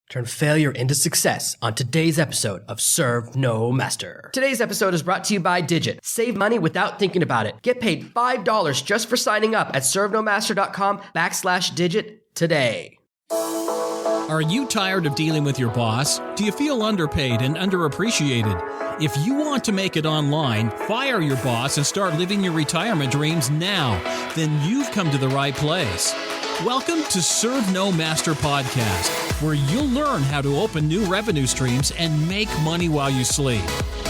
Turn failure into success on today's episode of Serve No Master. Today's episode is brought to you by Digit. Save money without thinking about it. Get paid $5 just for signing up at servenomaster.com/digit today. Are you tired of dealing with your boss? Do you feel underpaid and underappreciated? If you want to make it online, fire your boss and start living your retirement dreams now, then you've come to the right place. Welcome to Serve No Master Podcast, where you'll learn how to open new revenue streams and make money while you sleep.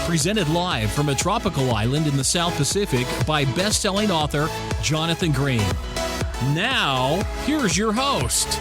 Presented live from a tropical island in the South Pacific by best-selling author Jonathan Green. Now, here's your host.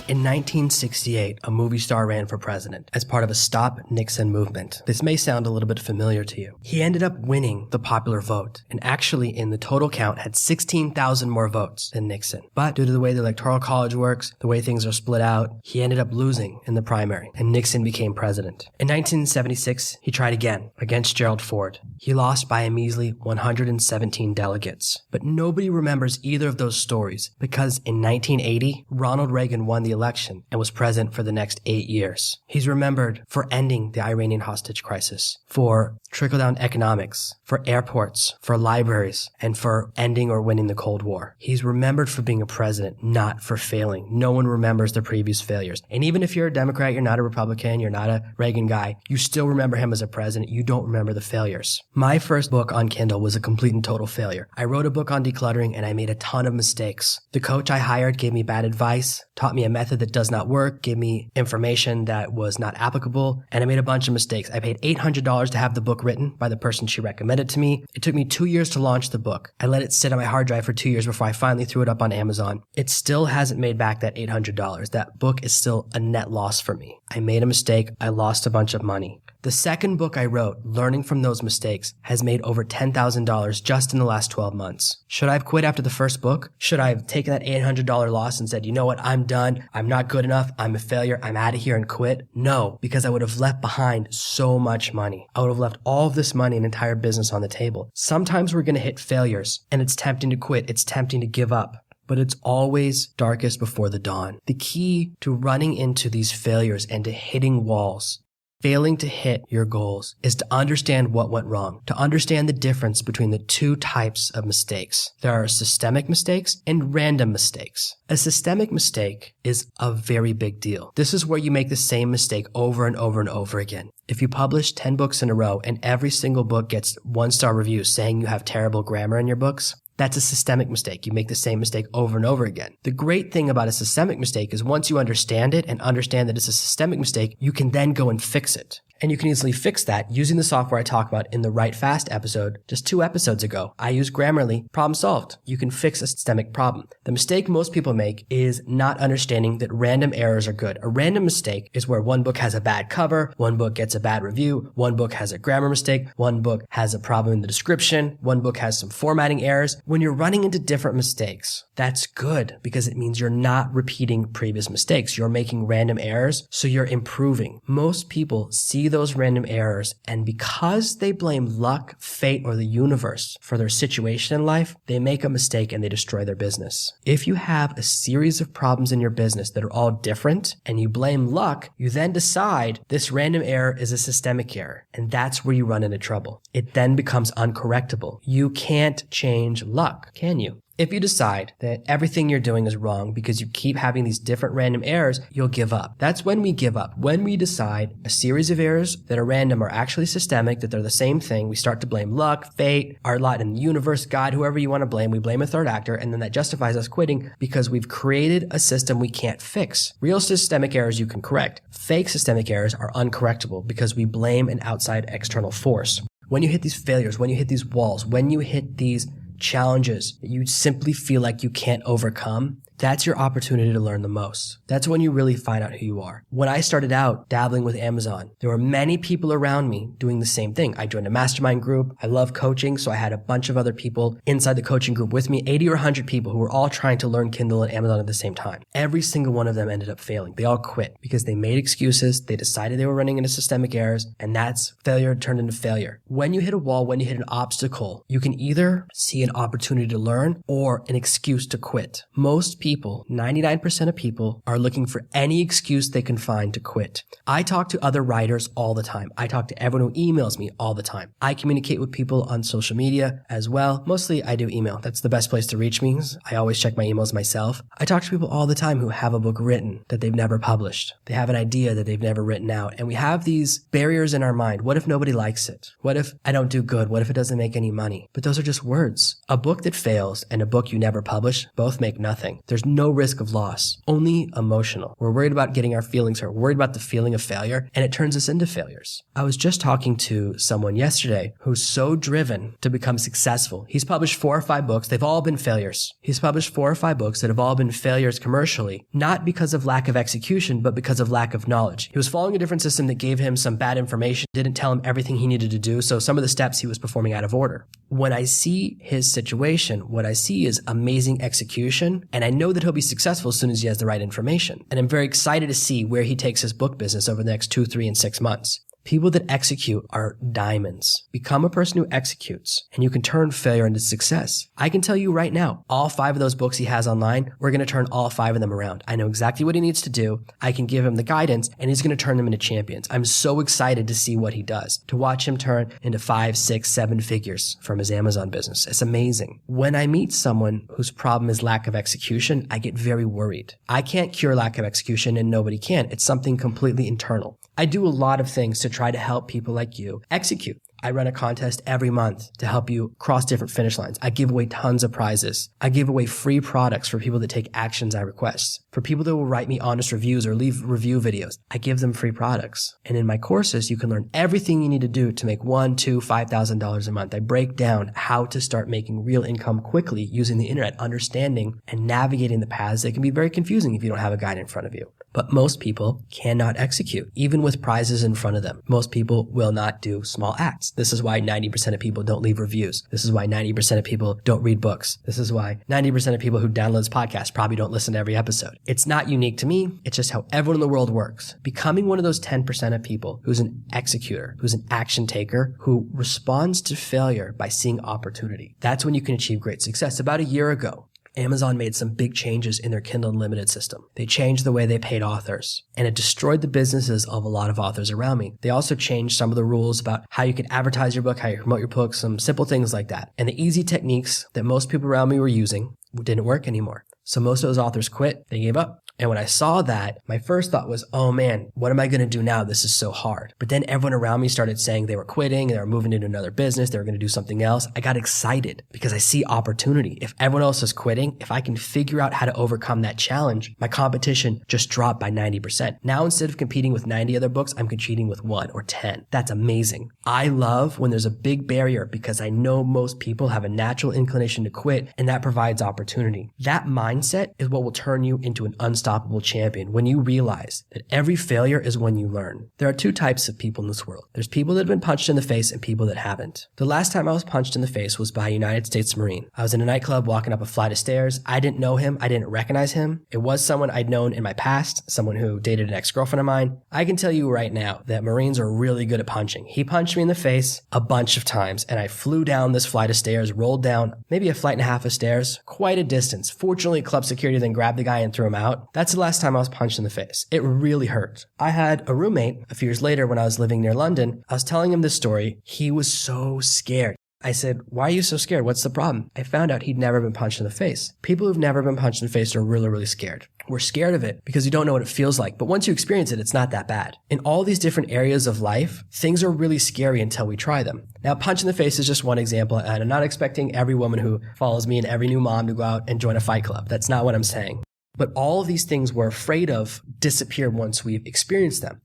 In 1968, a movie star ran for president as part of a Stop Nixon movement. This may sound a little bit familiar to you. He ended up winning the popular vote, and actually in the total count had 16,000 more votes than Nixon. But due to the way the Electoral College works, the way things are split out, he ended up losing in the primary, and Nixon became president. In 1976, he tried again against Gerald Ford. He lost by a measly 117 delegates. But nobody remembers either of those stories because in 1980, Ronald Reagan won the election and was president for the next 8 years. He's remembered for ending the Iranian hostage crisis, for trickle-down economics, for airports, for libraries, and for ending or winning the Cold War. He's remembered for being a president, not for failing. No one remembers the previous failures. And even if you're a Democrat, you're not a Republican, you're not a Reagan guy, you still remember him as a president. You don't remember the failures. My first book on Kindle was a complete and total failure. I wrote a book on decluttering and I made a ton of mistakes. The coach I hired gave me bad advice, taught me a method that does not work, gave me information that was not applicable, and I made a bunch of mistakes. I paid $800 to have the book written by the person she recommended to me. It took me 2 years to launch the book. I let it sit on my hard drive for 2 years before I finally threw it up on Amazon. It still hasn't made back that $800. That book is still a net loss for me. I made a mistake. I lost a bunch of money. The second book I wrote, learning from those mistakes, has made over $10,000 just in the last 12 months. Should I have quit after the first book? Should I have taken that $800 loss and said, you know what, I'm done, I'm not good enough, I'm a failure, I'm out of here and quit? No, because I would have left behind so much money. I would have left all of this money and entire business on the table. Sometimes we're going to hit failures and it's tempting to quit, it's tempting to give up. But it's always darkest before the dawn. The key to running into these failures and to hitting walls, failing to hit your goals, is to understand what went wrong, to understand the difference between the two types of mistakes. There are systemic mistakes and random mistakes. A systemic mistake is a very big deal. This is where you make the same mistake over and over and over again. If you publish 10 books in a row and every single book gets 1-star reviews saying you have terrible grammar in your books, that's a systemic mistake. You make the same mistake over and over again. The great thing about a systemic mistake is once you understand it and understand that it's a systemic mistake, you can then go and fix it. And you can easily fix that using the software I talked about in the Write Fast episode just 2 episodes ago. I use Grammarly, problem solved. You can fix a systemic problem. The mistake most people make is not understanding that random errors are good. A random mistake is where one book has a bad cover, one book gets a bad review, one book has a grammar mistake, one book has a problem in the description, one book has some formatting errors. When you're running into different mistakes, that's good because it means you're not repeating previous mistakes. You're making random errors, so you're improving. Most people see those random errors, and because they blame luck, fate, or the universe for their situation in life, they make a mistake and they destroy their business. If you have a series of problems in your business that are all different and you blame luck, you then decide this random error is a systemic error, and that's where you run into trouble. It then becomes uncorrectable. You can't change luck, can you? If you decide that everything you're doing is wrong because you keep having these different random errors, you'll give up. That's when we give up. When we decide a series of errors that are random are actually systemic, that they're the same thing, we start to blame luck, fate, our lot in the universe, God, whoever you want to blame. We blame a third actor, and then that justifies us quitting because we've created a system we can't fix. Real systemic errors you can correct. Fake systemic errors are uncorrectable because we blame an outside external force. When you hit these failures, when you hit these walls, when you hit these challenges that you simply feel like you can't overcome, that's your opportunity to learn the most. That's when you really find out who you are. When I started out dabbling with Amazon, there were many people around me doing the same thing. I joined a mastermind group. I love coaching, so I had a bunch of other people inside the coaching group with me, 80 or 100 people who were all trying to learn Kindle and Amazon at the same time. Every single one of them ended up failing. They all quit because they made excuses. They decided they were running into systemic errors, and that's failure turned into failure. When you hit a wall, when you hit an obstacle, you can either see an opportunity to learn or an excuse to quit. Most people people, 99% of people, are looking for any excuse they can find to quit. I talk to other writers all the time. I talk to everyone who emails me all the time. I communicate with people on social media as well. Mostly I do email. That's the best place to reach me. I always check my emails myself. I talk to people all the time who have a book written that they've never published. They have an idea that they've never written out. And we have these barriers in our mind. What if nobody likes it? What if I don't do good? What if it doesn't make any money? But those are just words. A book that fails and a book you never publish both make nothing. There's no risk of loss, only emotional. We're worried about getting our feelings hurt. We're worried about the feeling of failure, and it turns us into failures. I was just talking to someone yesterday who's so driven to become successful. He's published 4 or 5 books. They've all been failures. He's published 4 or 5 books that have all been failures commercially, not because of lack of execution, but because of lack of knowledge. He was following a different system that gave him some bad information, didn't tell him everything he needed to do, so some of the steps he was performing out of order. When I see his situation, what I see is amazing execution, and I know that he'll be successful as soon as he has the right information. And I'm very excited to see where he takes his book business over the next 2, 3, and 6 months. People that execute are diamonds. Become a person who executes, and you can turn failure into success. I can tell you right now, all 5 of those books he has online, we're going to turn all 5 of them around. I know exactly what he needs to do. I can give him the guidance, and he's going to turn them into champions. I'm so excited to see what he does, to watch him turn into 5, 6, 7 figures from his Amazon business. It's amazing. When I meet someone whose problem is lack of execution, I get very worried. I can't cure lack of execution, and nobody can. It's something completely internal. I do a lot of things to try to help people like you execute. I run a contest every month to help you cross different finish lines. I give away tons of prizes. I give away free products for people that take actions I request. For people that will write me honest reviews or leave review videos, I give them free products. And in my courses, you can learn everything you need to do to make $1,000, $2,000, $5,000 a month. I break down how to start making real income quickly using the internet, understanding and navigating the paths that can be very confusing if you don't have a guide in front of you. But most people cannot execute, even with prizes in front of them. Most people will not do small acts. This is why 90% of people don't leave reviews. This is why 90% of people don't read books. This is why 90% of people who download this podcast probably don't listen to every episode. It's not unique to me. It's just how everyone in the world works. Becoming one of those 10% of people who's an executor, who's an action taker, who responds to failure by seeing opportunity. That's when you can achieve great success. About a year ago, Amazon made some big changes in their Kindle Unlimited system. They changed the way they paid authors, and it destroyed the businesses of a lot of authors around me. They also changed some of the rules about how you could advertise your book, how you promote your book, some simple things like that. And the easy techniques that most people around me were using didn't work anymore. So most of those authors quit. They gave up. And when I saw that, my first thought was, oh man, what am I going to do now? This is so hard. But then everyone around me started saying they were quitting, they were moving into another business, they were going to do something else. I got excited because I see opportunity. If everyone else is quitting, if I can figure out how to overcome that challenge, my competition just dropped by 90%. Now, instead of competing with 90 other books, I'm competing with 1 or 10. That's amazing. I love when there's a big barrier because I know most people have a natural inclination to quit, and that provides opportunity. That mindset is what will turn you into an unstoppable champion when you realize that every failure is when you learn. There are 2 types of people in this world. There's people that have been punched in the face and people that haven't. The last time I was punched in the face was by a United States Marine. I was in a nightclub walking up a flight of stairs. I didn't know him. I didn't recognize him. It was someone I'd known in my past, someone who dated an ex-girlfriend of mine. I can tell you right now that Marines are really good at punching. He punched me in the face a bunch of times, and I flew down this flight of stairs, rolled down maybe a flight and a half of stairs, quite a distance. Fortunately, club security then grabbed the guy and threw him out. That's the last time I was punched in the face. It really hurt. I had a roommate a few years later when I was living near London. I was telling him this story. He was so scared. I said, why are you so scared? What's the problem? I found out he'd never been punched in the face. People who've never been punched in the face are really, really scared. We're scared of it because you don't know what it feels like. But once you experience it, it's not that bad. In all these different areas of life, things are really scary until we try them. Now, punch in the face is just one example, and I'm not expecting every woman who follows me and every new mom to go out and join a fight club. That's not what I'm saying. But all of these things we're afraid of disappear once we've experienced them.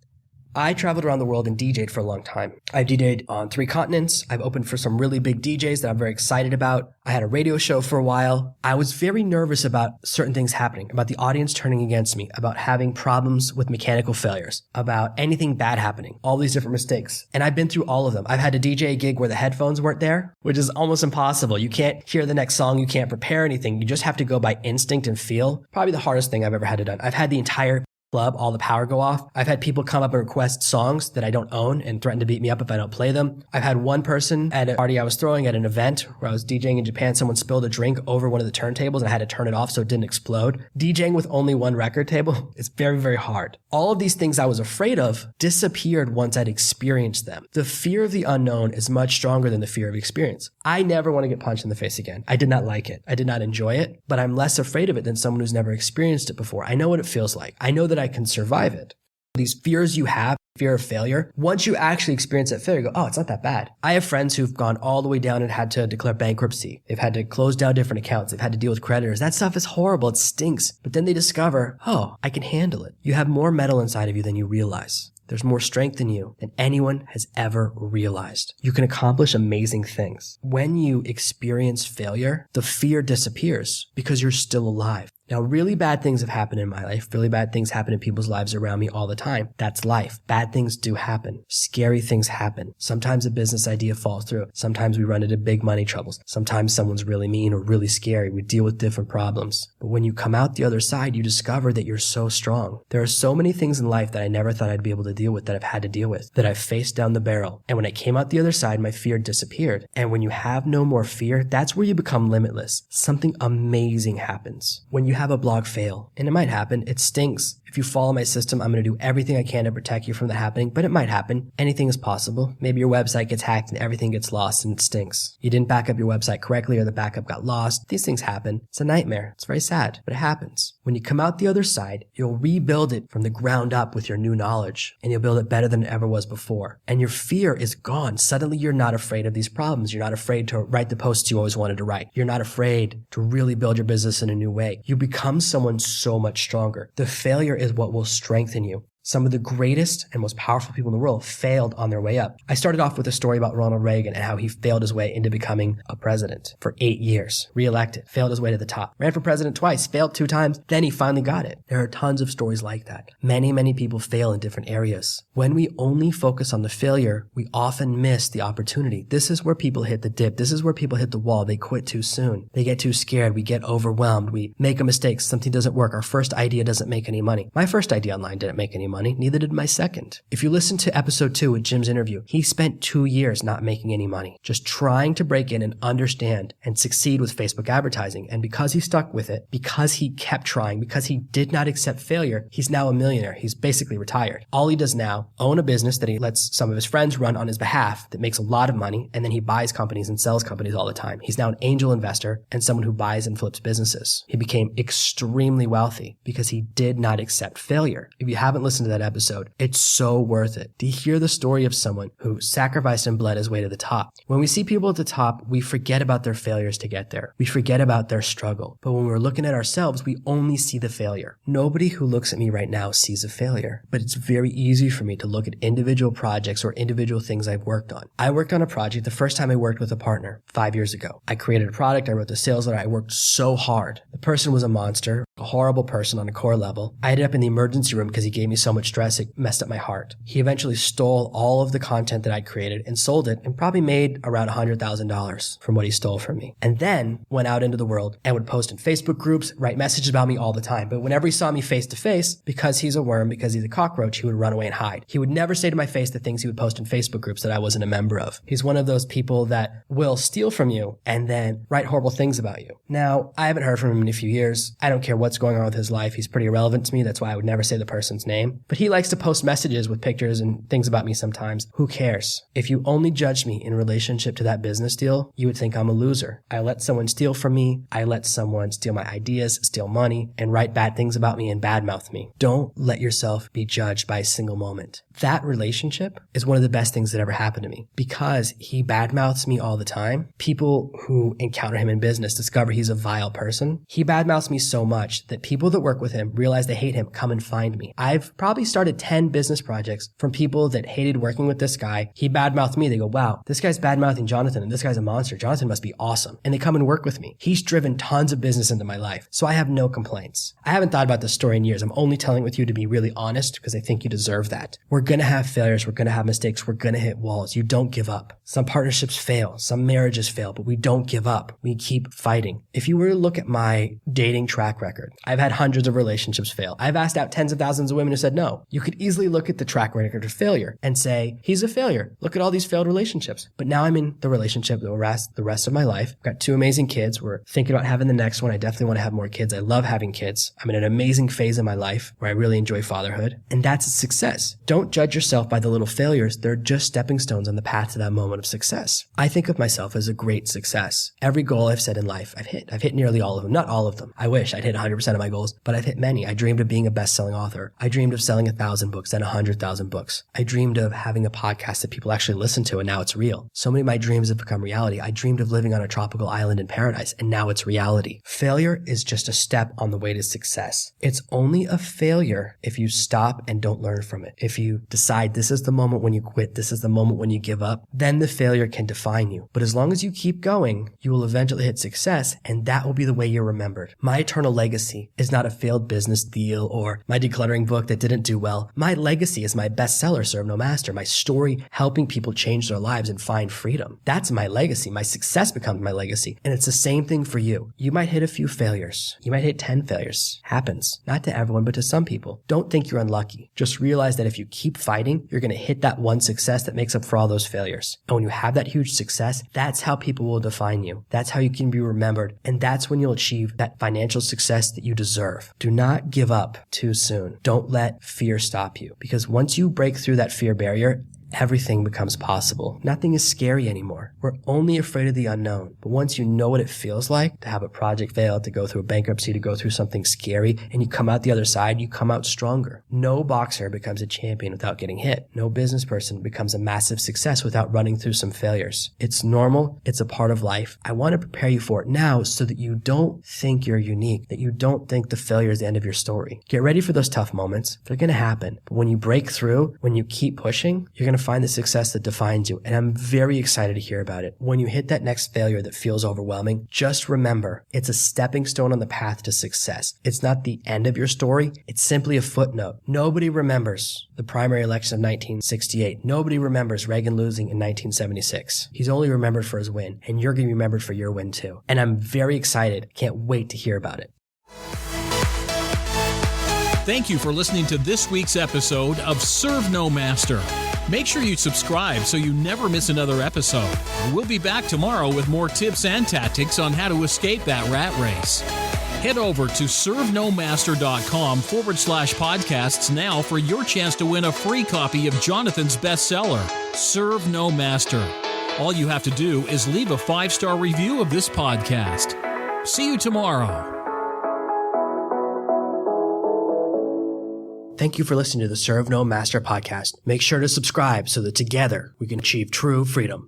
I traveled around the world and DJ'd for a long time. I've DJ'd on 3 continents. I've opened for some really big DJs that I'm very excited about. I had a radio show for a while. I was very nervous about certain things happening, about the audience turning against me, about having problems with mechanical failures, about anything bad happening, all these different mistakes. And I've been through all of them. I've had to DJ a gig where the headphones weren't there, which is almost impossible. You can't hear the next song. You can't prepare anything. You just have to go by instinct and feel. Probably the hardest thing I've ever had to do. I've had the entire club, all the power go off. I've had people come up and request songs that I don't own and threaten to beat me up if I don't play them. I've had one person at a party I was throwing at an event where I was DJing in Japan, someone spilled a drink over one of the turntables and I had to turn it off so it didn't explode. DJing with only one record table is very, very hard. All of these things I was afraid of disappeared once I'd experienced them. The fear of the unknown is much stronger than the fear of experience. I never want to get punched in the face again. I did not like it. I did not enjoy it, but I'm less afraid of it than someone who's never experienced it before. I know what it feels like. I know that I can survive it. These fears you have, fear of failure, once you actually experience that failure, you go, oh, it's not that bad. I have friends who've gone all the way down and had to declare bankruptcy. They've had to close down different accounts. They've had to deal with creditors. That stuff is horrible. It stinks. But then they discover, oh, I can handle it. You have more metal inside of you than you realize. There's more strength in you than anyone has ever realized. You can accomplish amazing things. When you experience failure, the fear disappears because you're still alive. Now, really bad things have happened in my life. Really bad things happen in people's lives around me all the time. That's life. Bad things do happen. Scary things happen. Sometimes a business idea falls through. Sometimes we run into big money troubles. Sometimes someone's really mean or really scary. We deal with different problems. But when you come out the other side, you discover that you're so strong. There are so many things in life that I never thought I'd be able to deal with, that I've had to deal with, that I've faced down the barrel. And when I came out the other side, my fear disappeared. And when you have no more fear, that's where you become limitless. Something amazing happens. When you have a blog fail, and it might happen, it stinks. If you follow my system, I'm going to do everything I can to protect you from that happening, but it might happen. Anything is possible. Maybe your website gets hacked and everything gets lost and it stinks. You didn't back up your website correctly or the backup got lost. These things happen. It's a nightmare. It's very sad, but it happens. When you come out the other side, you'll rebuild it from the ground up with your new knowledge, and you'll build it better than it ever was before. And your fear is gone. Suddenly you're not afraid of these problems. You're not afraid to write the posts you always wanted to write. You're not afraid to really build your business in a new way. You become someone so much stronger. The failure is what will strengthen you. Some of the greatest and most powerful people in the world failed on their way up. I started off with a story about Ronald Reagan and how he failed his way into becoming a president for 8 years, reelected, failed his way to the top, ran for president twice, failed 2 times, then he finally got it. There are tons of stories like that. Many, many people fail in different areas. When we only focus on the failure, we often miss the opportunity. This is where people hit the dip. This is where people hit the wall. They quit too soon. They get too scared. We get overwhelmed. We make a mistake. Something doesn't work. Our first idea doesn't make any money. My first idea online didn't make any money. Neither did my second. If you listen to episode 2 with Jim's interview, he spent 2 years not making any money, just trying to break in and understand and succeed with Facebook advertising. And because he stuck with it, because he kept trying, because he did not accept failure, he's now a millionaire. He's basically retired. All he does now, own a business that he lets some of his friends run on his behalf that makes a lot of money, and then he buys companies and sells companies all the time. He's now an angel investor and someone who buys and flips businesses. He became extremely wealthy because he did not accept failure. If you haven't listened to that episode, it's so worth it to hear the story of someone who sacrificed and bled his way to the top. When we see people at the top, we forget about their failures to get there. We forget about their struggle. But when we're looking at ourselves, we only see the failure. Nobody who looks at me right now sees a failure, but it's very easy for me to look at individual projects or individual things I've worked on. I worked on a project the first time I worked with a partner 5 years ago. I created a product. I wrote the sales letter. I worked so hard. The person was a monster, a horrible person on a core level. I ended up in the emergency room because he gave me so much stress. It messed up my heart. He eventually stole all of the content that I'd created and sold it and probably made around $100,000 from what he stole from me. And then went out into the world and would post in Facebook groups, write messages about me all the time. But whenever he saw me face to face, because he's a worm, because he's a cockroach, he would run away and hide. He would never say to my face the things he would post in Facebook groups that I wasn't a member of. He's one of those people that will steal from you and then write horrible things about you. Now, I haven't heard from him in a few years. I don't care what's going on with his life. He's pretty irrelevant to me. That's why I would never say the person's name. But he likes to post messages with pictures and things about me sometimes. Who cares? If you only judge me in relationship to that business deal, you would think I'm a loser. I let someone steal from me. I let someone steal my ideas, steal money, and write bad things about me and badmouth me. Don't let yourself be judged by a single moment. That relationship is one of the best things that ever happened to me because he badmouths me all the time. People who encounter him in business discover he's a vile person. He badmouths me so much that people that work with him realize they hate him, come and find me. I've probably started 10 business projects from people that hated working with this guy. He badmouthed me. They go, wow, this guy's badmouthing Jonathan and this guy's a monster. Jonathan must be awesome. And they come and work with me. He's driven tons of business into my life. So I have no complaints. I haven't thought about this story in years. I'm only telling it with you to be really honest because I think you deserve that. We're going to have failures. We're going to have mistakes. We're going to hit walls. You don't give up. Some partnerships fail. Some marriages fail, but we don't give up. We keep fighting. If you were to look at my dating track record, I've had hundreds of relationships fail. I've asked out tens of thousands of women who said no. You could easily look at the track record of failure and say, he's a failure. Look at all these failed relationships. But now I'm in the relationship that will last the rest of my life. I've got 2 amazing kids. We're thinking about having the next one. I definitely want to have more kids. I love having kids. I'm in an amazing phase in my life where I really enjoy fatherhood. And that's a success. Don't judge yourself by the little failures. They're just stepping stones on the path to that moment of success. I think of myself as a great success. Every goal I've set in life, I've hit. I've hit nearly all of them. Not all of them. I wish I'd hit 100% of my goals, but I've hit many. I dreamed of being a best-selling author. I dreamed of selling 1,000 books, then 100,000 books. I dreamed of having a podcast that people actually listen to, and now it's real. So many of my dreams have become reality. I dreamed of living on a tropical island in paradise, and now it's reality. Failure is just a step on the way to success. It's only a failure if you stop and don't learn from it. If you decide this is the moment when you quit, this is the moment when you give up, then the failure can define you. But as long as you keep going, you will eventually hit success, and that will be the way you're remembered. My eternal legacy is not a failed business deal or my decluttering book that didn't do well. My legacy is my bestseller, Serve No Master, my story helping people change their lives and find freedom. That's my legacy. My success becomes my legacy. And it's the same thing for you. You might hit a few failures. You might hit 10 failures. Happens. Not to everyone, but to some people. Don't think you're unlucky. Just realize that if you keep fighting, you're going to hit that one success that makes up for all those failures. And when you have that huge success, that's how people will define you. That's how you can be remembered. And that's when you'll achieve that financial success that you deserve. Do not give up too soon. Don't let fear stop you. Because once you break through that fear barrier, everything becomes possible. Nothing is scary anymore. We're only afraid of the unknown. But once you know what it feels like to have a project fail, to go through a bankruptcy, to go through something scary, and you come out the other side, you come out stronger. No boxer becomes a champion without getting hit. No business person becomes a massive success without running through some failures. It's normal. It's a part of life. I want to prepare you for it now so that you don't think you're unique, that you don't think the failure is the end of your story. Get ready for those tough moments. They're going to happen. But when you break through, when you keep pushing, you're going to find the success that defines you. And I'm very excited to hear about it. When you hit that next failure that feels overwhelming, just remember it's a stepping stone on the path to success. It's not the end of your story. It's simply a footnote. Nobody remembers the primary election of 1968. Nobody remembers Reagan losing in 1976. He's only remembered for his win, and you're going to be remembered for your win too. And I'm very excited. Can't wait to hear about it. Thank you for listening to this week's episode of Serve No Master. Make sure you subscribe so you never miss another episode. We'll be back tomorrow with more tips and tactics on how to escape that rat race. Head over to servenomaster.com/podcasts now for your chance to win a free copy of Jonathan's bestseller, Serve No Master. All you have to do is leave a 5-star review of this podcast. See you tomorrow. Thank you for listening to the Serve No Master podcast. Make sure to subscribe so that together we can achieve true freedom.